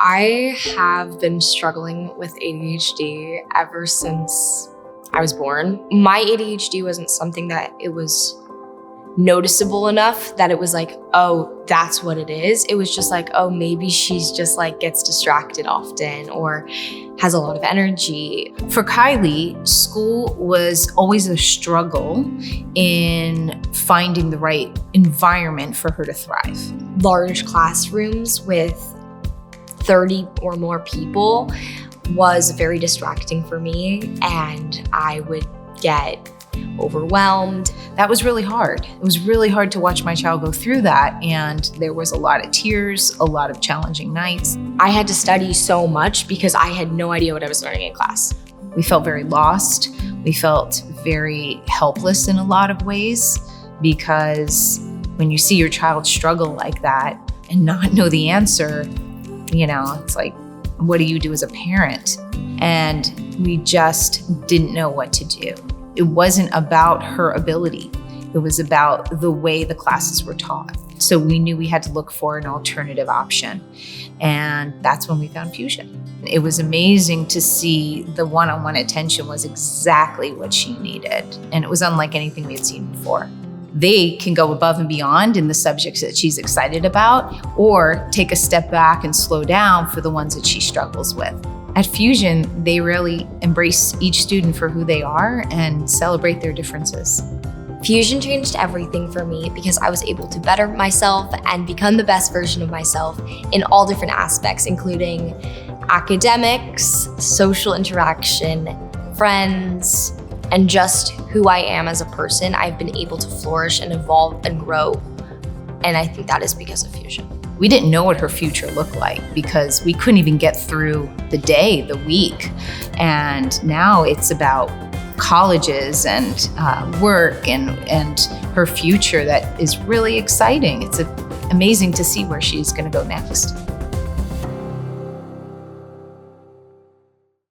I have been struggling with ADHD ever since I was born. My ADHD wasn't something that it was noticeable enough that it was like, oh, that's what it is. It was just like, oh, maybe she's just like gets distracted often or has a lot of energy. For Kylee, school was always a struggle in finding the right environment for her to thrive. Large classrooms with 30 or more people was very distracting for me, and I would get overwhelmed. That was really hard. It was really hard to watch my child go through that, and there was a lot of tears, a lot of challenging nights. I had to study so much because I had no idea what I was learning in class. We felt very lost. We felt very helpless in a lot of ways, because when you see your child struggle like that and not know the answer, it's like, what do you do as a parent? And we just didn't know what to do. It wasn't about her ability. It was about the way the classes were taught. So we knew we had to look for an alternative option. And that's when we found Fusion. It was amazing to see the one-on-one attention was exactly what she needed. And it was unlike anything we had seen before. They can go above and beyond in the subjects that she's excited about, or take a step back and slow down for the ones that she struggles with. At Fusion, they really embrace each student for who they are and celebrate their differences. Fusion changed everything for me because I was able to better myself and become the best version of myself in all different aspects, including academics, social interaction, friends, and just who I am as a person. I've been able to flourish and evolve and grow. And I think that is because of Fusion. We didn't know what her future looked like because we couldn't even get through the day, the week. And now it's about colleges and work and her future that is really exciting. It's amazing to see where she's going to go next.